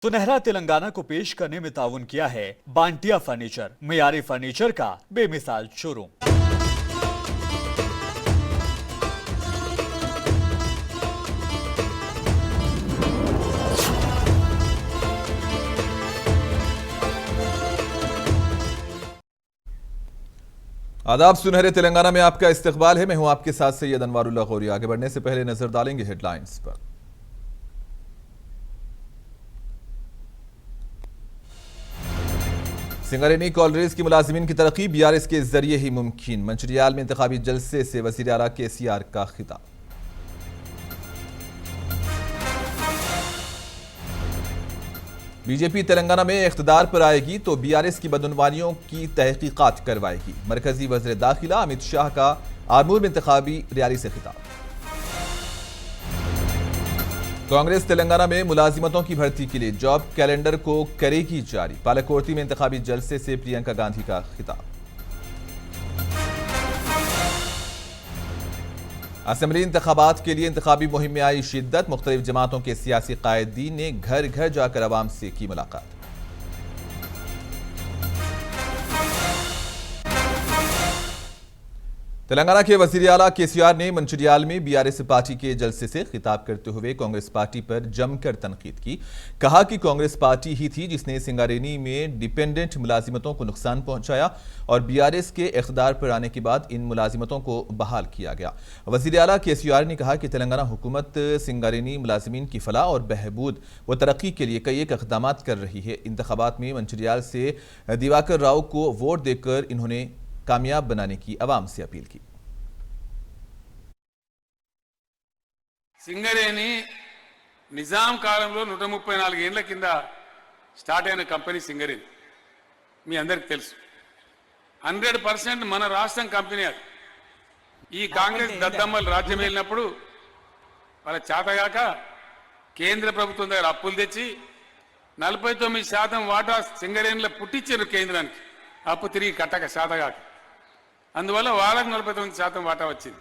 सुनहरा तेलंगाना को पेश करने में ताउन किया है बांटिया फर्नीचर, मियारी फर्नीचर का बेमिसाल शोरूम। आदाब, सुनहरे तेलंगाना में आपका इस्तकबाल है। मैं हूं आपके साथ सैयद अनवारुल्लाह गौरी। आगे बढ़ने से पहले नजर डालेंगे हेडलाइंस पर। सिंगरेनी कॉलेज की मुलाजिमीन की तरक्की बीआरएस के जरिए ही मुमकिन। मंचरियाल में इंतखाबी जलसे से वजीर आला केसीआर का खिताब। बीजेपी तेलंगाना में इख्तिदार पर आएगी तो बीआरएस की बदउनवानियों की तहकीकात करवाएगी। मरकजी वज़ीर दाखिला अमित शाह का आरमूर में इंतखाबी रैली से खिताब। कांग्रेस तेलंगाना में मुलाजिमतों की भर्ती के लिए जॉब कैलेंडर को करेगी जारी। पालकोर्ती में इंतखाबी जलसे से प्रियंका गांधी का खिताब। असेंबली इंतखाबात के लिए इंतखाबी मुहिम में आई शिद्दत। मुख्तलिफ जमातों के सियासी कायदीन ने घर घर जाकर अवाम से की मुलाकात। तेलंगाना के वजीर आला केसीआर ने मंचरियाल में बीआरएस पार्टी के जलसे से खिताब करते हुए कांग्रेस पार्टी पर जमकर तनकीद की। कहा कि कांग्रेस पार्टी ही थी जिसने सिंगारेनी में डिपेंडेंट मुलाजिमतों को नुकसान पहुंचाया और बीआरएस के इख्तिदार पर आने के बाद इन मुलाजिमतों को बहाल किया गया। वजीर आला केसीआर ने कहा कि तेलंगाना हुकूमत सिंगारेनी मुलाजिमीन की फलाह और बहबूद व तरक्की के लिए कई एक इक़दाम कर रही है। इंतखाबात में मंचरियाल से दिवाकर राव को वोट देकर इन्होंने कामयाब बनाने की अवाम से अपील की। సింగరేణి నిజాం కాలంలో 134 ఏళ్ల కింద స్టార్ట్ అయిన కంపెనీ సింగరేణి మీ అందరికి తెలుసు। 100% మన రాష్ట్రం కంపెనీ అది। ఈ కాంగ్రెస్ దద్దమ్మలు రాజ్యం వెళ్ళినప్పుడు వాళ్ళ చేతగాక కేంద్ర ప్రభుత్వం దగ్గర అప్పులు తెచ్చి 49% వాటా సింగరేణిలో పుట్టించారు కేంద్రానికి, అప్పు తిరిగి కట్టక చేతగాక। అందువల్ల వాళ్ళకు 49% వాటా వచ్చింది।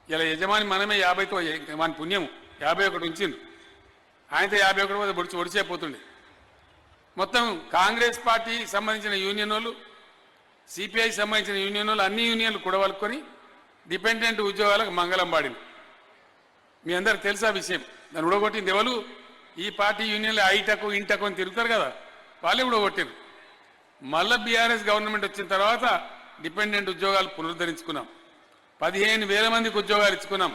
ఇలా యజమాని మనమే 50తో మన పుణ్యం 51 ఉంచింది, ఆయనతో 51 పోతే ఒడిచేపోతుండే। మొత్తం కాంగ్రెస్ పార్టీ సంబంధించిన యూనియన్ వాళ్ళు, సిపిఐ సంబంధించిన యూనియన్ వాళ్ళు, అన్ని యూనియన్లు కూడవలుకొని డిపెండెంట్ ఉద్యోగాలకు మంగళం పాడింది। మీ అందరికి తెలుసా విషయం? దాన్ని ఉడగొట్టింది ఎవరు? ఈ పార్టీ యూనియన్లు ఐటకు ఇంటకు అని తిరుగుతారు కదా, వాళ్ళే ఉడగొట్టారు। మళ్ళీ బీఆర్ఎస్ గవర్నమెంట్ వచ్చిన తర్వాత డిపెండెంట్ ఉద్యోగాలు పునరుద్ధరించుకున్నాం। 15,000 మందికి ఉద్యోగాలు ఇచ్చుకున్నాం।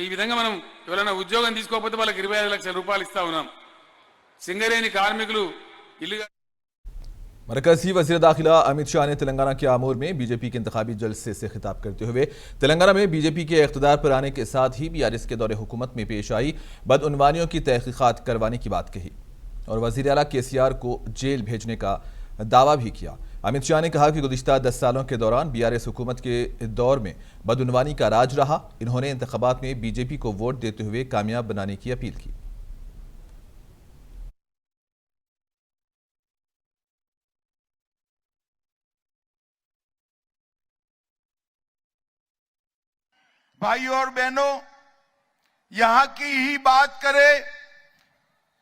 ఈ విధంగా మనం ఎవరైనా ఉద్యోగం తీసుకోకపోతే వాళ్ళకి 25 లక్షల రూపాయలు ఇస్తా ఉన్నాం। సింగరేణి కార్మికులు ఇల్లు। मरकजी वज़ीर दाखिला अमित शाह ने तेलंगाना के आमूर में बीजेपी के इंतखाबी जलसे से खिताब करते हुए तेलंगाना में बीजेपी के इख्तिदार पर आने के साथ ही बीआरएस के दौरे हुकूमत में पेश आई बदउनवानियों की तहकीकात करवाने की बात कही और वज़ीर आला केसीआर को जेल भेजने का दावा भी किया। अमित शाह ने कहा कि गुज़िश्ता 10 सालों के दौरान बीआरएस हुकूमत के दौर में बदउनवानी का राज रहा। इन्होंने इंतखाबात में बीजेपी को वोट देते हुए कामयाब बनाने की अपील की। भाइयों और बहनों, यहां की ही बात करें,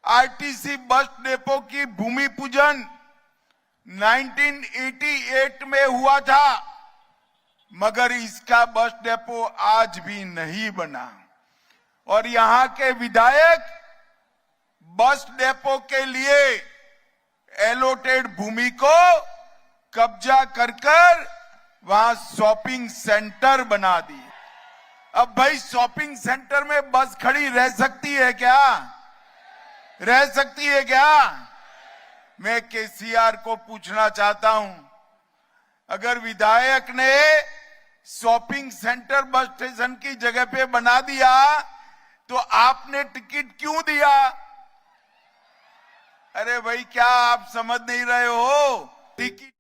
आरटीसी बस डिपो की भूमि पूजन 1988 में हुआ था, मगर इसका बस डिपो आज भी नहीं बना और यहां के विधायक बस डिपो के लिए एलोटेड भूमि को कब्जा कर वहां शॉपिंग सेंटर बना दिए। अब भाई शॉपिंग सेंटर में बस खड़ी रह सकती है क्या? रह सकती है क्या? मैं केसीआर को पूछना चाहता हूं, अगर विधायक ने शॉपिंग सेंटर बस स्टेशन की जगह पे बना दिया तो आपने टिकट क्यों दिया? अरे भाई, क्या आप समझ नहीं रहे हो? Ticket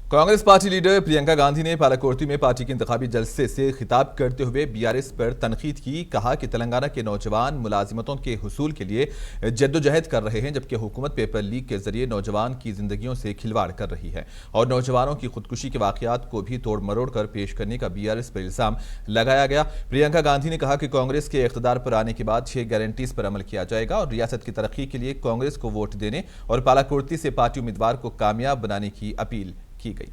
Congress party leader Priyanka Gandhi ने पालाकोर्ती में पार्टी के इंतखाबी जलसे से खिताब करते हुए बीआरएस पर तनकीद की। कहा कि तेलंगाना के नौजवान मुलाजिमतों के हुसूल के लिए जद्दोजहद कर रहे हैं, जबकि हुकूमत पेपर लीक के जरिए नौजवान की जिंदगियों से खिलवाड़ कर रही है और नौजवानों की खुदकुशी के वाकयात को भी तोड़ मरोड़ कर पेश करने का बीआरएस पर इल्जाम लगाया गया। प्रियंका गांधी ने कहा कि कांग्रेस के इख्तिदार पर आने के बाद 6 गारंटीज पर अमल किया जाएगा और रियासत की तरक्की के लिए कांग्रेस को वोट देने और पालाकोर्ती से पार्टी उम्मीदवार को कामयाब बनाने की अपील की गई।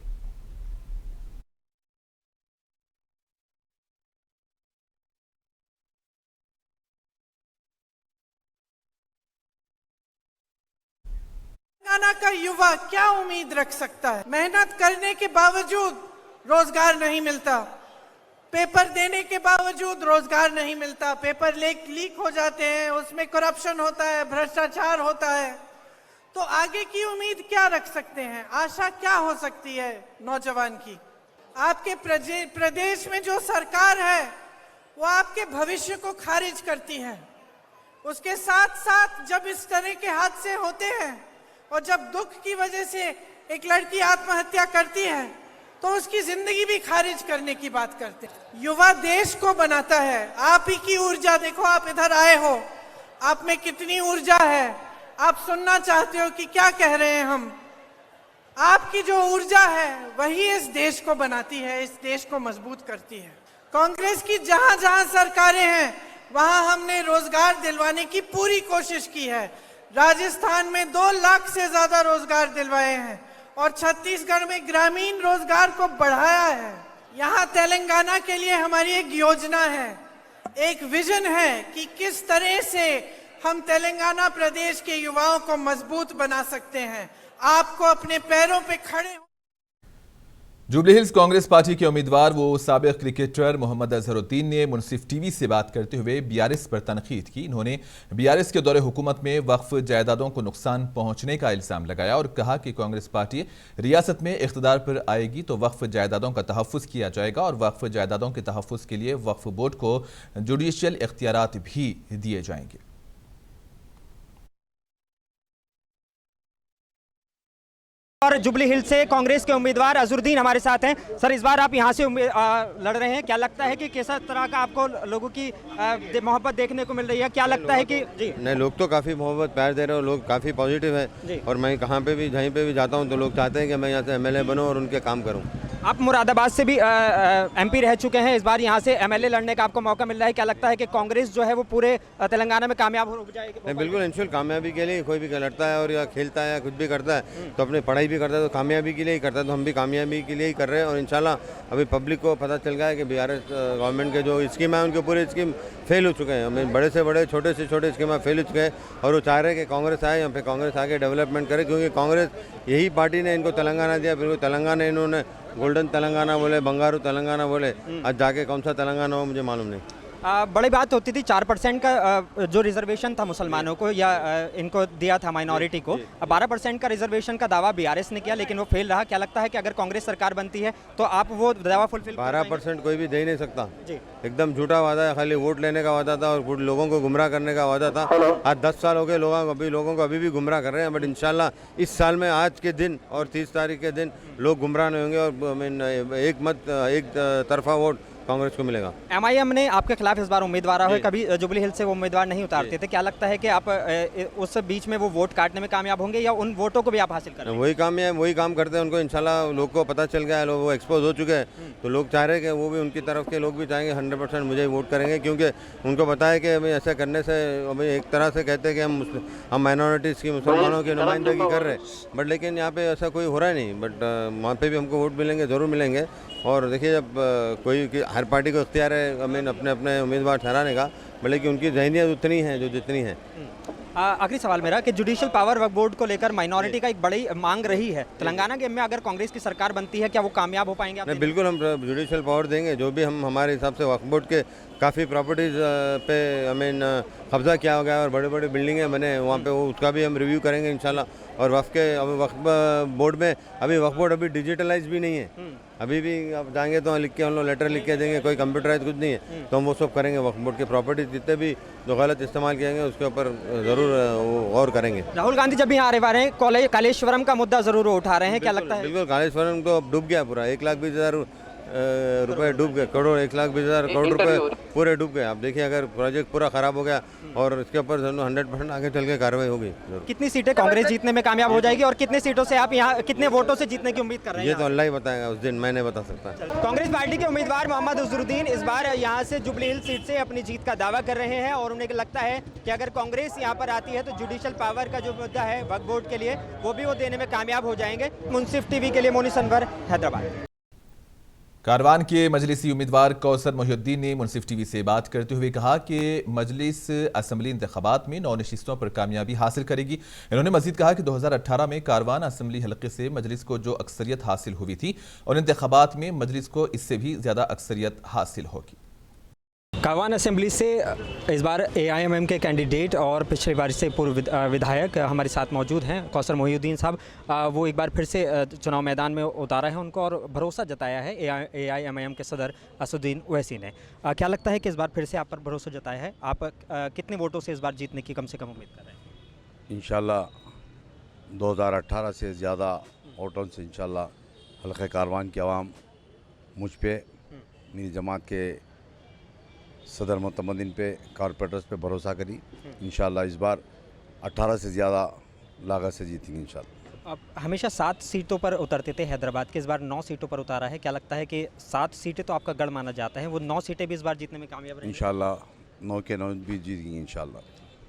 तेलंगाना का युवा क्या उम्मीद रख सकता है? मेहनत करने के बावजूद रोजगार नहीं मिलता, पेपर देने के बावजूद रोजगार नहीं मिलता, पेपर लीक हो जाते हैं, उसमें करप्शन होता है, भ्रष्टाचार होता है। तो आगे की उम्मीद क्या रख सकते हैं? आशा क्या हो सकती है नौजवान की? आपके प्रदेश में जो सरकार है वो आपके भविष्य को खारिज करती है। उसके साथ साथ जब इस तरह के हादसे होते हैं और जब दुख की वजह से एक लड़की आत्महत्या करती है तो उसकी जिंदगी भी खारिज करने की बात करते हैं। युवा देश को बनाता है। आप ही की ऊर्जा देखो, आप इधर आए हो, आप में कितनी ऊर्जा है। आप सुनना चाहते हो कि क्या कह रहे हैं हम। आपकी जो ऊर्जा है वही इस देश को बनाती है, इस देश को मजबूत करती है। कांग्रेस की जहां जहां सरकारें हैं वहां हमने रोजगार दिलवाने की पूरी कोशिश की है। राजस्थान में 2 लाख से ज्यादा रोजगार दिलवाए हैं और छत्तीसगढ़ में ग्रामीण रोजगार को बढ़ाया है। यहाँ तेलंगाना के लिए हमारी एक योजना है, एक विजन है कि किस तरह से हम तेलंगाना प्रदेश के युवाओं को मजबूत बना सकते हैं। आपको अपने पैरों पे खड़े जुबली हिल्स कांग्रेस पार्टी के उम्मीदवार वो साबिक क्रिकेटर मोहम्मद अजहरुद्दीन ने मुनसिफ टीवी से बात करते हुए बीआरएस पर तनकीद की। इन्होंने बीआरएस के दौरे हुकूमत में वक्फ जायदादों को नुकसान पहुंचने का इल्जाम लगाया और कहा कि कांग्रेस पार्टी रियासत में इख्तिदार पर आएगी तो वक्फ जायदादों का तहफ़्फ़ुज़ किया जाएगा और वक्फ जायदादों के तहफ़्फ़ुज़ के लिए वक्फ बोर्ड को जुडिशियल इख्तियारात भी दिए जाएंगे। और जुबली हिल्स से कांग्रेस के उम्मीदवार अजहरुद्दीन हमारे साथ हैं। सर, इस बार आप यहां से लड़ रहे हैं, क्या लगता है कि किस तरह का आपको लोगों की मोहब्बत देखने को मिल रही है? क्या लगता है कि जी नहीं, लोग तो काफ़ी मोहब्बत प्यार दे रहे हैं, लोग काफ़ी पॉजिटिव है और मैं कहाँ पे भी जहीं पे भी जाता हूँ तो लोग चाहते हैं कि मैं यहाँ से एमएलए बनूँ और उनके काम करूँ। आप मुरादाबाद से भी एमपी रह चुके हैं, इस बार यहाँ से एमएलए लड़ने का आपको मौका मिल रहा है। क्या लगता है कि कांग्रेस जो है वो पूरे तेलंगाना में कामयाब हो जाएगी? नहीं, बिल्कुल इंश्योर कामयाबी के लिए कोई भी लड़ता है और या खेलता है या कुछ भी करता है तो अपनी पढ़ाई भी करता है तो कामयाबी के लिए ही करता है। तो हम भी कामयाबी के लिए ही कर रहे हैं और इंशाल्लाह अभी पब्लिक को पता चल गया है कि बीआरएस गवर्नमेंट के जो स्कीम है उनके पूरे स्कीम फेल हो चुके हैं। हमें बड़े से बड़े छोटे से छोटे स्कीम फेल हो चुके हैं और वो चाह रहे हैं कि कांग्रेस आए, यहाँ पे कांग्रेस आके डेवलपमेंट करे, क्योंकि कांग्रेस यही पार्टी ने इनको तेलंगाना दिया। फिर तेलंगाना इन्होंने गोल्डन तेलंगाना बोले, बंगारू तेलंगाना बोले, आज जाके कौन सा तेलंगाना हो मुझे मालूम नहीं। बड़ी बात होती थी 4% का जो रिजर्वेशन था मुसलमानों को या इनको दिया था माइनॉरिटी को, 12% का रिजर्वेशन का दावा बीआरएस ने किया लेकिन वो फेल रहा। क्या लगता है कि अगर कांग्रेस सरकार बनती है तो आप वो दावा फुलफिल? 12% कोई भी दे ही नहीं सकता जी, एकदम झूठा वादा है। खाली वोट लेने का वादा था और लोगों को गुमराह करने का वादा था। आज 10 साल हो गए, लोगों को अभी भी गुमराह कर रहे हैं। बट इंशाल्लाह इस साल में आज के दिन और 30 तारीख के दिन लोग गुमराह नहीं होंगे और एक तरफा वोट कांग्रेस को मिलेगा। एमआईएम ने आपके खिलाफ इस बार उम्मीदवार है, कभी जुबली हिल्स से वो उम्मीदवार नहीं उतारते थे। क्या लगता है कि आप उस बीच में वो वोट काटने में कामयाब होंगे या उन वोटों को भी आप हासिल करेंगे? वही काम करते हैं। उनको इंशाल्लाह लोग को पता चल गया है, लोग वो एक्सपोज हो चुके हैं तो लोग चाह रहे हैं कि वो भी उनकी तरफ के लोग भी चाहेंगे 100% मुझे वोट करेंगे, क्योंकि उनको पता है कि अभी ऐसा करने से अभी एक तरह से कहते हैं कि हम माइनॉरिटीज़ की मुसलमानों की नुमाइंदगी कर रहे हैं। बट लेकिन यहाँ पे ऐसा कोई हो रहा नहीं। बट वहाँ पे भी हमको वोट मिलेंगे, ज़रूर मिलेंगे। और देखिए जब हर पार्टी को इख्तियार है अपने अपने उम्मीदवार ठहराने का, भले कि उनकी ज़हनियत उतनी है जो जितनी है। आखिरी सवाल मेरा कि जुडिशियल पावर वक्फ बोर्ड को लेकर माइनॉरिटी का एक बड़ी मांग रही है तेलंगाना के में, अगर कांग्रेस की सरकार बनती है क्या वो कामयाब हो पाएंगे? नहीं, बिल्कुल हम जुडिशियल पावर देंगे। जो भी हम हमारे हिसाब से वक्फ बोर्ड के काफ़ी प्रॉपर्टीज़ पे कब्जा किया हो गया और बड़े बड़े बिल्डिंगें बने वहाँ पे, वो उसका भी हम रिव्यू करेंगे इंशाल्लाह। और वक्फ बोर्ड में अभी वक्फ बोर्ड अभी डिजिटलाइज भी नहीं है। अभी भी आप जाएंगे तो लिख के हम लोग लेटर लिख के देंगे, कोई कंप्यूटराइज कुछ नहीं है, तो हम वो सब करेंगे। वक्फ बोर्ड की प्रॉपर्टी जितने भी जो गलत इस्तेमाल किएंगे उसके ऊपर ज़रूर वो गौर करेंगे। राहुल गांधी जब यहाँ आ रहे हैं कालेश्वरम का मुद्दा जरूर उठा रहे हैं, क्या लगता है? बिल्कुल, कालेश्वरम तो अब डूब गया पूरा, 1,20,000 रुपए डूब गए, करोड़ 1,20,000 करोड़ रुपए पूरे डूब गए। आप देखिए अगर प्रोजेक्ट पूरा खराब हो गया और इसके ऊपर 100% आगे चल के कार्रवाई होगी। कितनी सीटें कांग्रेस जीतने में कामयाब हो जाएगी और कितने सीटों से आप यहाँ कितने वोटों से जीतने की उम्मीद कर रहे हैं? ये तो अल्लाह ही बताएगा, उस दिन मैं नहीं बता सकता। कांग्रेस पार्टी के उम्मीदवार मोहम्मद अजहरुद्दीन इस बार यहाँ से जुबली हिल्स सीट से अपनी जीत का दावा कर रहे हैं और उन्हें लगता है कि अगर कांग्रेस यहाँ पर आती है तो जुडिशियल पावर का जो मुद्दा है वक्फ बोर्ड के लिए वो भी वो देने में कामयाब हो जाएंगे। मुंसिफ टीवी के लिए मोनिस अनवर, हैदराबाद। कारवान के मजलिसी उम्मीदवार कौसर मोहिउद्दीन ने मुंसिफ टीवी से बात करते हुए कहा कि मजलिस असम्बली इंतखाबात में 9 नशिस्तों पर कामयाबी हासिल करेगी। इन्होंने मजीद कहा कि 2018 में कारवान असम्बली हलके से मजलिस को जो अक्सरियत हासिल हुई थी और इंतखाबात में मजलिस को इससे भी ज़्यादा अक्सरियत हासिल होगी। कारवान असेंबली से इस बार AIMM के कैंडिडेट और पिछली बार से पूर्व विधायक हमारे साथ मौजूद हैं कौसर मोहिउद्दीन साहब। वो एक बार फिर से चुनाव मैदान में उतारा है उनको और भरोसा जताया है AIMM के सदर असदुद्दीन ओवैसी ने। क्या लगता है कि इस बार फिर से आप पर भरोसा जताया है? आप कितने वोटों से इस बार जीतने की कम से कम उम्मीद कर रहे हैं? इंशाल्लाह 2018 से ज़्यादा वोटों से इंशाल्लाह हल्के कारवान की आवाम मुझ पे, मेरी जमात के सदर मुतमद्दिन पे, कॉरपोरेटर्स पे भरोसा करी। इंशाल्लाह इस बार 18 से ज़्यादा लागत से जीतेंगे इंशाल्लाह। अब हमेशा 7 सीटों पर उतरते थे हैदराबाद के, इस बार 9 सीटों पर उतारा है। क्या लगता है कि 7 सीटें तो आपका गढ़ माना जाता है, वो 9 सीटें भी इस बार जीतने में कामयाब रहेंगी? इंशाल्लाह 9 के 9 भी जीतेंगे इंशाल्लाह।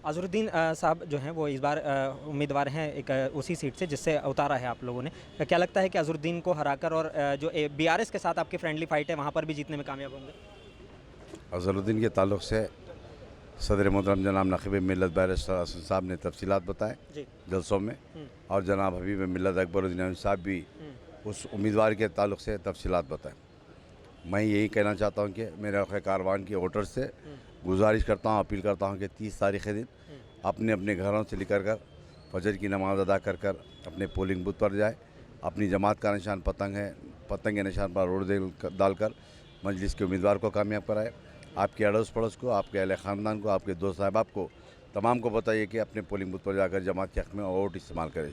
अजहरुद्दीन साहब जो हैं वो इस बार उम्मीदवार हैं एक उसी सीट से जिससे उतारा है आप लोगों ने। क्या लगता है कि अजहरुद्दीन को हराकर और जो BRS के साथ आपकी फ्रेंडली फाइट है वहाँ पर भी जीतने में कामयाब होंगे? अजहरुद्दीन के ताल्लुक़ से सदर मोहतरम जनाब नक़ीब मिल्लत बैरिस्टर असद साहब ने तफसीलात बताए जलसों में, और जनाब हबीब मिल्लत अकबरुद्दीन साहब भी उस उम्मीदवार के ताल्लुक़ से तफसीलात बताएं। मैं यही कहना चाहता हूँ कि मेरे कारवान के वोटर से गुजारिश करता हूँ, अपील करता हूँ कि 30 तारीख़ के दिन अपने अपने घरों से निकल कर फजर की नमाज़ अदा कर कर अपने पोलिंग बूथ पर जाए। अपनी जमात का निशान पतंग है, पतंग के निशान पर वोट डालकर मजलिस के उम्मीदवार को कामयाब कराए। आपके अड़ोस पड़ोस को, आपके अहले ख़ानदान को, आपके दोस्त साहबाब को, तमाम को बताइए कि अपने पोलिंग बूथ पर जाकर जमात के हक़ में वोट इस्तेमाल करें।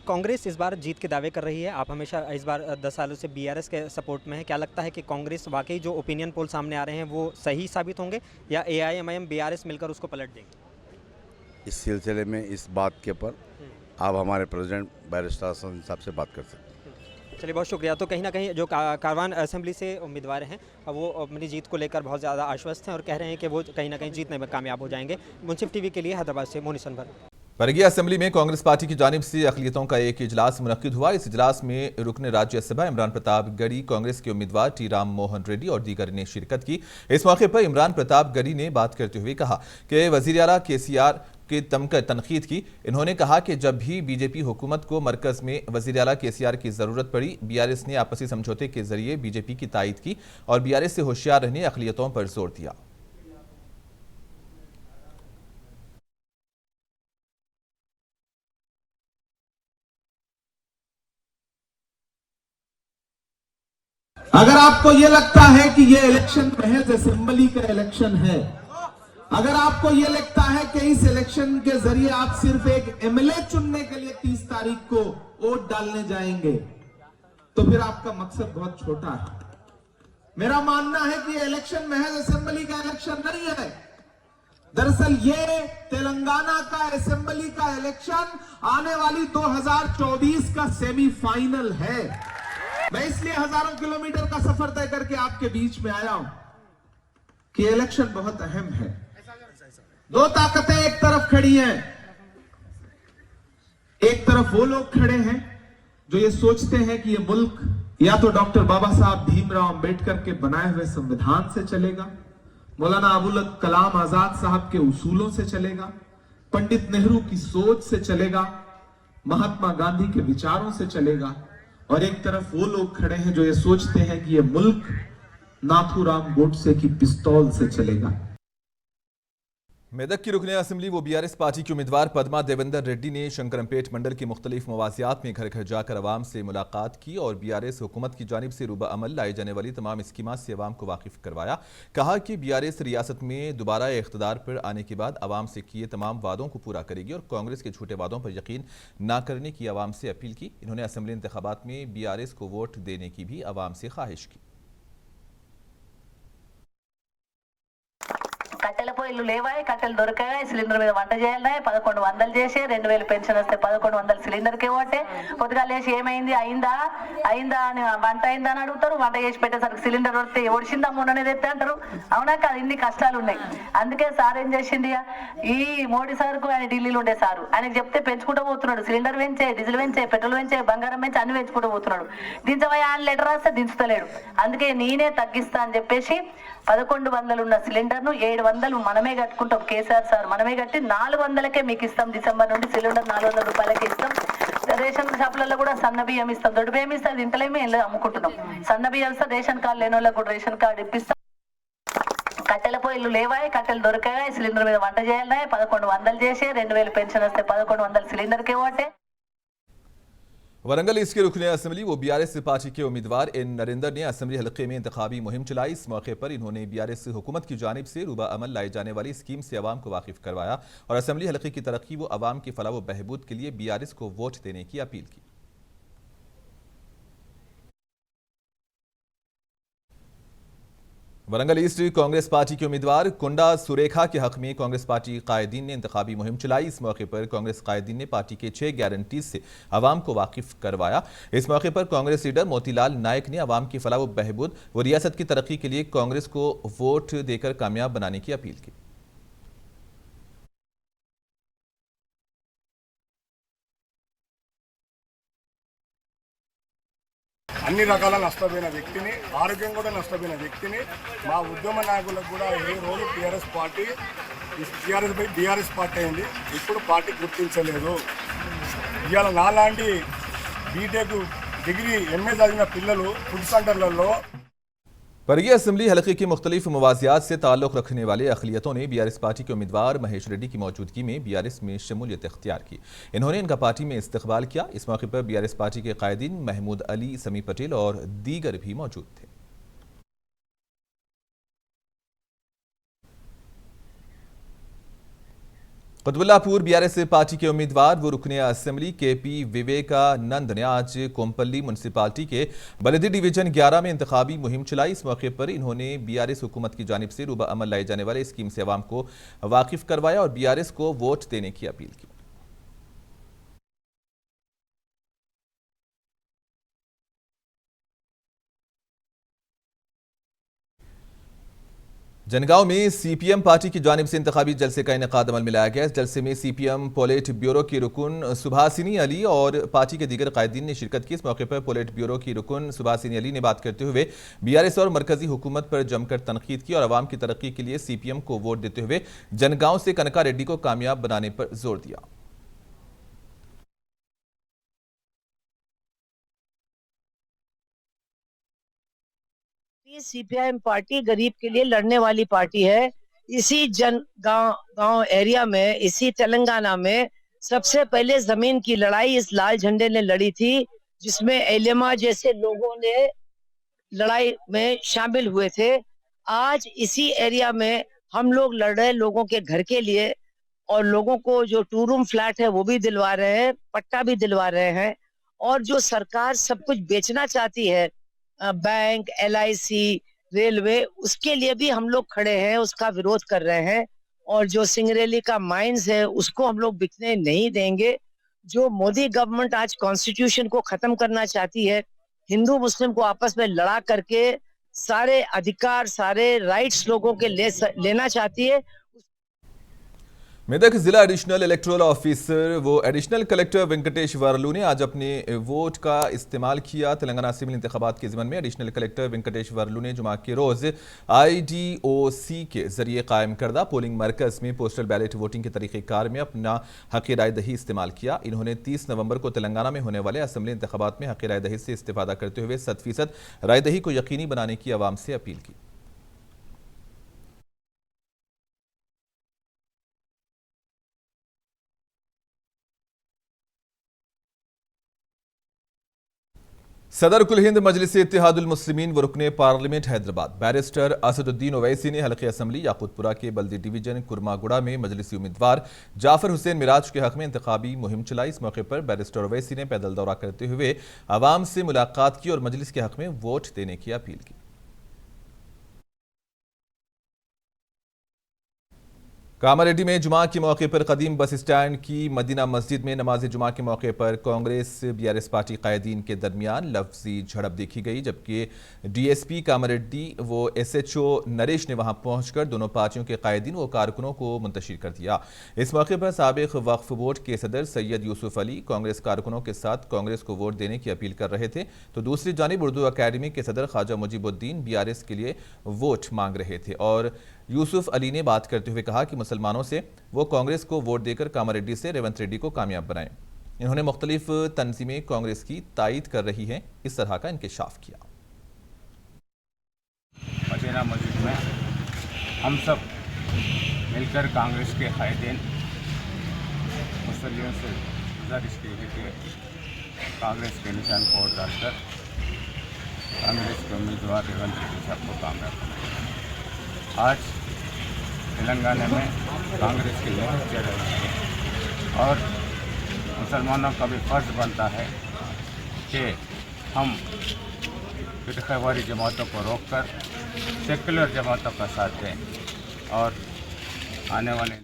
कांग्रेस इस बार जीत के दावे कर रही है, आप हमेशा इस बार 10 सालों से BRS के सपोर्ट में है। क्या लगता है कि कांग्रेस वाकई जो ओपिनियन पोल सामने आ रहे हैं वो सही साबित होंगे या AIMM BRS मिलकर उसको पलट देंगे? इस सिलसिले में इस बात के ऊपर आप हमारे प्रेसिडेंट बैरिस्टर असद साहब से बात कर सकते हैं। चलिए, बहुत शुक्रिया। तो कहीं ना कहीं जो कारवान असेंबली से उम्मीदवार हैं वो अपनी जीत को लेकर बहुत ज़्यादा आश्वस्त हैं और कह रहे हैं कि वो कहीं ना कहीं जीतने में कामयाब हो जाएंगे। मुंसिफ टीवी के लिए हैदराबाद से मोनिस अनवर। बरगिया असेंबली में कांग्रेस पार्टी की जानिब से अक़लियतों का एक इजलास मुनक्किद हुआ। इस इजलास में रुकन राज्यसभा इमरान प्रताप गढ़ी, कांग्रेस के उम्मीदवार टी राम मोहन रेड्डी और दीगर ने शिरकत की। इस मौके पर इमरान प्रताप गढ़ी ने बात करते हुए कहा कि वज़ीर आला KCR की तनकीद की। इन्होंने कहा कि जब भी BJP हुकूमत को मरकज़ में वज़ीर आला KCR की ज़रूरत पड़ी, BRS ने आपसी समझौते के जरिए BJP की तायद की और BRS से होशियार रहने अक़लियतों पर जोर दिया। अगर आपको यह लगता है कि यह इलेक्शन महज असेंबली का इलेक्शन है, अगर आपको यह लगता है कि इस इलेक्शन के जरिए आप सिर्फ एक MLA चुनने के लिए 30 तारीख को वोट डालने जाएंगे, तो फिर आपका मकसद बहुत छोटा है। मेरा मानना है कि यह इलेक्शन महज असेंबली का इलेक्शन नहीं है। दरअसल ये तेलंगाना का असेंबली का इलेक्शन आने वाली 2024 का सेमीफाइनल है। मैं इसलिए हजारों किलोमीटर का सफर तय करके आपके बीच में आया हूं कि इलेक्शन बहुत अहम है। 2 ताकतें एक तरफ खड़ी हैं। एक तरफ वो लोग खड़े हैं जो ये सोचते हैं कि ये मुल्क या तो डॉक्टर बाबा साहब भीमराव अंबेडकर के बनाए हुए संविधान से चलेगा, मौलाना अबुल कलाम आजाद साहब के उसूलों से चलेगा, पंडित नेहरू की सोच से चलेगा, महात्मा गांधी के विचारों से चलेगा, और एक तरफ वो लोग खड़े हैं जो ये सोचते हैं कि ये मुल्क नाथूराम गोडसे की पिस्तौल से चलेगा। मेदक की रुकने असम्बली वो बीआरएस पार्टी की उम्मीदवार पद्मा देवेंद्र रेड्डी ने शंकरमपेट मंडल के मुख्तलिफ मवाजियात में घर घर जाकर अवाम से मुलाकात की और बीआरएस हुकूमत की जानिब से रूबा अमल लाई जाने वाली तमाम स्कीमात से अवाम को वाकिफ करवाया। कहा कि बीआरएस रियासत में दोबारा इख्तदार पर आने के बाद अवाम से किए तमाम वादों को पूरा करेगी और कांग्रेस के झूठे वादों पर यकीन न करने की अवाम से अपील की। इन्होंने असम्बली इंतखाबात में बीआरएस को वोट देने की भी अवाम से ख्वाहिश की। కట్టెల పొయ్యిలు లేవాయి, కట్టెలు దొరికాయి, సిలిండర్ మీద వంట చేయాలి, 1100 చేసి 2000 పెన్షన్ వస్తే 1100 సిలిండర్కే ఓటే. కొద్దిగా లేచి ఏమైంది, అయిందా అని వంట అయిందా అని అడుగుతారు. వంట చేసి పెట్టేసరికి సిలిండర్ వస్తే ఒడిసిందా మొన్ననే తెస్తే అంటారు. అవునా కాదు, ఇన్ని కష్టాలు ఉన్నాయి. అందుకే సార్ ఏం చేసింది, ఈ మోడీ సార్కు ఆయన ఢిల్లీలో ఉండే సారు ఆయనకు చెప్తే పెంచుకుంటూ పోతున్నాడు. సిలిండర్ పెంచే, డీజిల్ పెంచే, పెట్రోల్ పెంచే, బంగారం పెంచే అన్ని పెంచుకుంటూ పోతున్నాడు. దించవయ్యా ఆయన లెటర్ రాస్తే దించుతలేడు. అందుకే నేనే తగ్గిస్తా అని చెప్పేసి 1100 ఉన్న సిలిండర్ను 700 మనమే కట్టుకుంటాం. కేసీఆర్ సార్ మనమే కట్టి 400కే మీకు ఇస్తాం. డిసెంబర్ నుండి సిలిండర్ 400 రూపాయలకి ఇస్తాం. రేషన్ షాపులలో కూడా సన్న బియ్యం ఇస్తాం. దొడ్డు బియ్యం ఇస్తే అది ఇంతలేమే అమ్ముకుంటున్నాం. సన్న బియ్యం ఇస్తే రేషన్ కార్డు లేని వాళ్ళకి కూడా రేషన్ కార్డు ఇప్పిస్తాం. కట్టెల పొయ్యిలు లేవాయి, కట్టెలు దొరికాయి, సిలిండర్ మీద వంట చేయాలి, 1100 చేసి 2000 పెన్షన్ వస్తే 1100 సిలిండర్కే ఓటే. वरंगल ईस्ट के रुकने असम्बली वो बीआरएस पार्टी के उम्मीदवार एन नरेंद्र ने असम्बली हलके में इंतखाबी मुहिम चलाई। इस मौके पर इन्होंने बीआरएस हुकूमत की जानिब से रूबा अमल लाई जाने वाली स्कीम से अवाम को वाकिफ करवाया और असम्बली हलके की तरक्की व अवाम की फलाह व बहबूद के लिए बीआरएस को वोट देने की अपील की। वरंगल ईस्ट कांग्रेस पार्टी के उम्मीदवार कुंडा सुरेखा के हक में कांग्रेस पार्टी कायदीन ने इंतखाबी मुहिम चलाई। इस मौके पर कांग्रेस कायदीन ने पार्टी के 6 गारंटीज से अवाम को वाकिफ करवाया। इस मौके पर कांग्रेस लीडर मोतीलाल नायक ने अवाम की फलाह व बहबूद व रियासत की तरक्की के लिए कांग्रेस को वोट देकर कामयाब बनाने की अपील की। అన్ని రకాల నష్టపోయిన వ్యక్తిని, ఆరోగ్యం కూడా నష్టపోయిన వ్యక్తిని, మా ఉద్యమ నాయకులకు కూడా ఏ రోజు టీఆర్ఎస్ పార్టీ బీఆర్ఎస్ పార్టీ అయింది. ఇప్పుడు పార్టీ గుర్తించలేదు. ఇవాళ నాలాంటి బీటెక్ డిగ్రీ ఎంఏ చదివిన పిల్లలు ఫుడ్ సెంటర్లలో परगी असम्बली हलके की मुख्तलिफ मवाजियात से ताल्लुक़ रखने वाले अक़लियतों ने बीआरएस पार्टी के उम्मीदवार महेश रेड्डी की मौजूदगी में बीआरएस में शमूलियत इख्तियार की। इन्होंने इनका पार्टी में इस्तकबाल किया। इस मौके पर बीआरएस पार्टी के कायदीन महमूद अली, समी पटेल और दीगर भी मौजूद थे। कुतुबुल्लाहपुर बीआरएस पार्टी के उम्मीदवार वो रुकने असम्बली केपी विवेकानंद ने आज कोम्पल्ली म्यूनसिपालिटी के बलदी डिवीजन 11 में इंतखाबी मुहिम चलाई। इस मौके पर इन्होंने बीआरएस हुकूमत की जानिब से रूबा अमल लाई जाने वाले स्कीम से अवाम को वाकिफ करवाया और बीआरएस को वोट देने की अपील की। जनगांव में सीपीएम पार्टी की जानिब से इंतखाबी जलसे का इनेकाद अमल में लाया गया। इस जलसे में सीपीएम पोलिट ब्यूरो की रुकन सुभासिनी अली और पार्टी के दीगर कायदीन ने शिरकत की। इस मौके पर पोलिट ब्यूरो की रुकन सुभासिनी अली ने बात करते हुए बीआरएस और मरकजी हुकूमत पर जमकर तनकीद की और अवाम की तरक्की के लिए सीपीएम को वोट देते हुए जनगांव से कनका रेड्डी को कामयाब बनाने पर जोर दिया। सीपीआईएम पार्टी गरीब के लिए लड़ने वाली पार्टी है। इसी गांव एरिया में, इसी तेलंगाना में सबसे पहले जमीन की लड़ाई इस लाल झंडे ने लड़ी थी, जिसमें एलेमा जैसे लोगों ने लड़ाई में शामिल हुए थे। आज इसी एरिया में हम लोग लड़ रहे हैं लोगों के घर के लिए और लोगों को जो 2 रूम फ्लैट है वो भी दिलवा रहे हैं, पट्टा भी दिलवा रहे हैं। और जो सरकार सब कुछ बेचना चाहती है, बैंक, LIC, रेलवे, उसके लिए भी हम लोग खड़े हैं, उसका विरोध कर रहे हैं। और जो सिंगरेली का माइंस है उसको हम लोग बिकने नहीं देंगे। जो मोदी गवर्नमेंट आज कॉन्स्टिट्यूशन को खत्म करना चाहती है, हिंदू मुस्लिम को आपस में लड़ा करके सारे अधिकार, सारे राइट्स लोगों के लेना चाहती है। मेदक जिला एडिशनल इलेक्टोरल ऑफिसर वो एडिशनल कलेक्टर वेंकटेश वर्लू ने आज अपने वोट का इस्तेमाल किया। तेलंगाना असेंबली इंतखाबात के ज़िम्मन में एडिशनल कलेक्टर वेंकटेश वर्लू ने जुमा के रोज़ IDOC के जरिए कायम करदा पोलिंग मरकज़ में पोस्टल बैलेट वोटिंग के तरीक़ेकार में अपना हक़ राय दही इस्तेमाल किया। इन्होंने 30 नवंबर को तेलंगाना में होने वाले असेंबली इंतखाबात में हक़ राय दही से इस्तिफ़ादा करते हुए 100% राय दही को यकीनी बनाने की आवाम से अपील की। सदर कुल हिंद मजलिस इत्तेहादुल मुस्लिमीन व रुकने पार्लियामेंट हैदराबाद बैरिस्टर असदुद्दीन ओवैसी ने हल्के असम्बली याकूतपुरा के बल्दी डिवीजन कुरमागुड़ा में मजलिसी उम्मीदवार जाफर हुसैन मिराज के हक में इंतखाबी मुहिम चलाई। इस मौके पर बैरिस्टर ओवैसी ने पैदल दौरा करते हुए आवाम से मुलाकात की और मजलिस के हक में वोट देने की अपील की। कामारेड्डी में जुमा के मौके पर कदीम बस स्टैंड की मदीना मस्जिद में नमाज जुमा के मौके पर कांग्रेस बीआरएस पार्टी कायदीन के दरमियान लफ्जी झड़प देखी गई, जबकि डीएसपी कामारेड्डी व एसएचओ नरेश ने वहां पहुंचकर दोनों पार्टियों के कायदीन व कारकुनों को मुंतशिर कर दिया। इस मौके पर साबिक वक्फ बोर्ड के सदर सैयद यूसुफ अली कांग्रेस कारकुनों के साथ कांग्रेस को वोट देने की अपील कर रहे थे, तो दूसरी जानिब उर्दू अकेडमी के सदर ख्वाजा मुजीबुद्दीन बीआरएस के लिए वोट मांग रहे थे और यूसुफ अली ने बात करते हुए कहा कि मुसलमानों से वो कांग्रेस को वोट देकर कामारेड्डी से रेवंत रेड्डी को कामयाब बनाएं। इन्होंने मुख्तलिफ तंजीमें कांग्रेस की तायीद कर रही हैं, इस तरह का इंकशाफ किया। मदीना मस्जिद में हम सब मिलकर कांग्रेस के कायदीन मुसल्लियों से गुजारिश की है कि कांग्रेस के निशान को वोट डालकर कांग्रेस के उम्मीदवार रेवंत रेड्डी साहब को कामयाब बनाएं। आज तेलंगाना में कांग्रेस की लहर चल रही है और मुसलमानों का भी फर्ज बनता है कि हम फिरकावारी जमातों को रोककर सेकुलर जमातों का साथ दें और आने वाले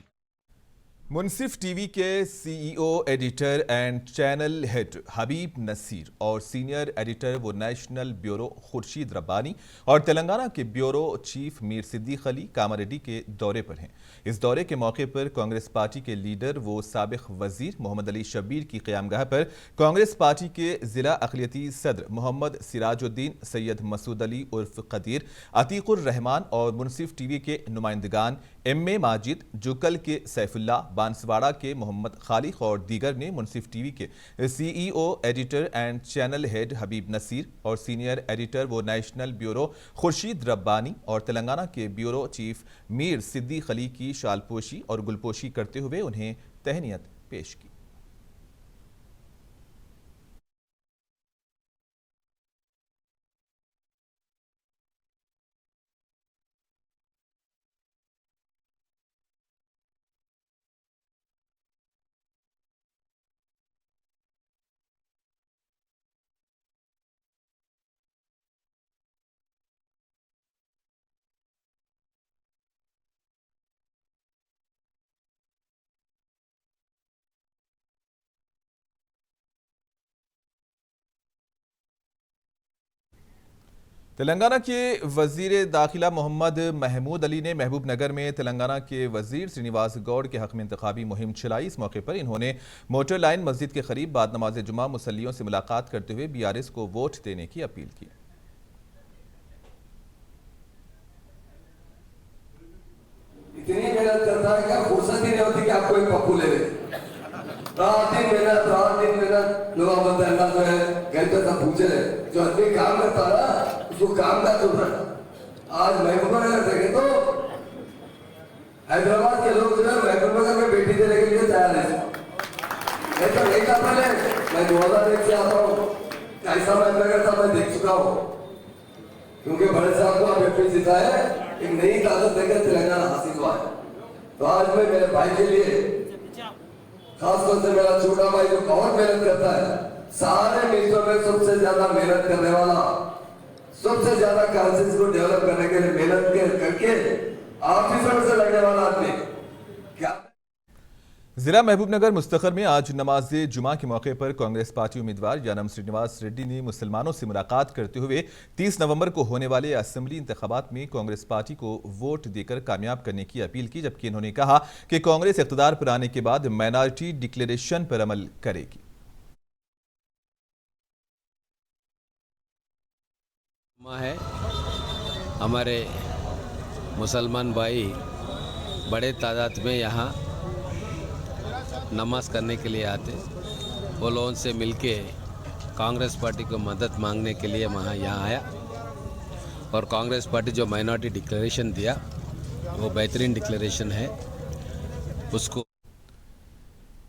मुनसिफ टीवी के CEO editor and channel head Habib Naseer और सीनियर एडिटर व नेशनल ब्यूरो खुर्शीद रब्बानी और तेलंगाना के ब्यूरो चीफ मीर सिद्दीक अली कामारेड्डी के दौरे पर हैं। इस दौरे के मौके पर कांग्रेस पार्टी के लीडर व साबिक वजीर मोहम्मद अली शब्बीर की क़यामगाह पर कांग्रेस पार्टी के जिला अक़लियती सदर मोहम्मद सिराजुद्दीन, सैयद मसूद अली उर्फ कदीर, अतीकुर रहमान और मुनसिफ टीवी के नुमाइंदगान एम.ए. माजिद, जुकल के सैफुल्ला, बांसवाड़ा के मोहम्मद खालिक और दीगर ने मुनसिफ टीवी के CEO editor and channel head Habib Naseer और सीनियर एडिटर व नेशनल ब्यूरो खुर्शीद रब्बानी और तेलंगाना के ब्यूरो चीफ मीर सिद्दीक अली की शालपोशी और गुलपोशी करते हुए उन्हें तहनीत पेश की। तेलंगाना के वजीर दाखिला मोहम्मद महमूद अली ने महबूब नगर में तेलंगाना के वजीर श्रीनिवास गौड़ के हक में इंतखाबी मुहिम चलाई। इस मौके पर इन्होंने मोटर लाइन मस्जिद के करीब बाद नमाज जुमा मुसल्लियों से मुलाकात करते हुए बीआरएस को वोट देने की अपील की। इतनी मेहनत करता है क्या फुर्सत ही नहीं होती कि आपको एक पप्पू ले ले। रात दिन मेहनत लोग बोलते हैं जो है घर पे सब पूछे जो आदमी काम करता ना उसको काम का चुप रहा। आज महबूबनगर देखे तो हैदराबाद के लोग जो है महबूबनगर में बेटी देने के लिए तैयार है। नहीं तो नहीं था पहले, मैं 2001 से आता हूँ, ऐसा महबूबनगर था मैं देख चुका हूँ, क्योंकि बड़े साहब को आप एमपी जीता है, एक नई ताकत देकर तेलंगाना हासिल हुआ है। तो आज मैं मेरे भाई के लिए खासतौर से मेरा छोटा भाई जो बहुत मेहनत करता है, सारे मिनिस्टरों में सबसे ज्यादा मेहनत करने वाला, सबसे ज्यादा काउंसिल्स को डेवलप करने के लिए मेहनत करके ऑफिसर से लगने वाला आदमी क्या। जिला महबूबनगर मुस्तखर में आज नमाज जुमा के मौके पर कांग्रेस पार्टी उम्मीदवार यानम श्रीनिवास रेड्डी ने मुसलमानों से मुलाकात करते हुए 30 नवंबर को होने वाले असेंबली इंतखाबात में कांग्रेस पार्टी को वोट देकर कामयाब करने की अपील की, जबकि इन्होंने कहा कि कांग्रेस इख्तियार पर आने के बाद माइनॉरिटी डिक्लेरेशन पर अमल करेगी। है हमारे मुसलमान भाई बड़े तादाद में यहाँ नमाज करने के लिए आते, वो लोगों से मिलके कांग्रेस पार्टी को मदद मांगने के लिए यहाँ आया और कांग्रेस पार्टी जो माइनॉरिटी डिक्लेरेशन दिया वो बेहतरीन डिक्लेरेशन है। उसको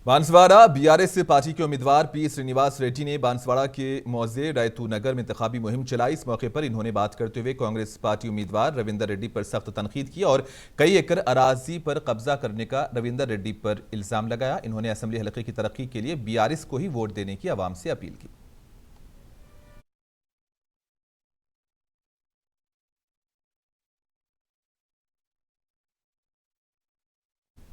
बांसवाड़ा बीआरएस पार्टी के उम्मीदवार पी श्रीनिवास रेड्डी ने बांसवाड़ा के मौजे रायतू नगर में इंतखाबी मुहिम चलाई। इस मौके पर इन्होंने बात करते हुए कांग्रेस पार्टी उम्मीदवार रविंदर रेड्डी पर सख्त तनकीद की और कई एकड़ अराजी पर कब्जा करने का रविंदर रेड्डी पर इल्जाम लगाया। इन्होंने असेंबली हलके की तरक्की के लिए बीआरएस को ही वोट देने की आवाम से अपील की।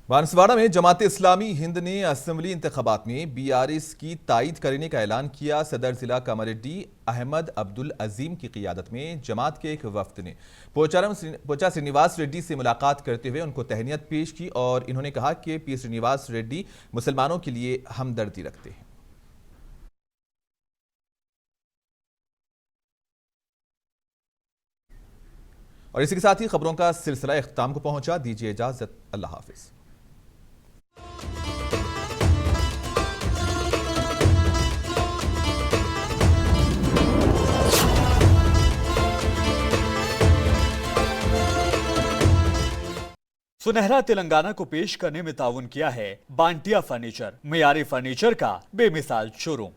बांसवाड़ा में जमात इस्लामी हिंद ने असेंबली इंतखाबात में बीआरएस की तायद करने का ऐलान किया। सदर जिला कामारेड्डी अहमद अब्दुल अजीम की क़ियादत में जमात के एक वफ्द ने पोचा श्रीनिवास रेड्डी से मुलाकात करते हुए उनको तहनीत पेश की और इन्होंने कहा कि पी श्रीनिवास रेड्डी मुसलमानों के लिए हमदर्दी रखते हैं। और इसी के साथ ही खबरों का सिलसिला इख्तिताम को पहुंचा। दीजिए इजाजत, अल्लाह हाफिज। सुनहरा तेलंगाना को पेश करने में ताउन किया है बांटिया फर्नीचर, मियारी फर्नीचर का बेमिसाल शोरूम।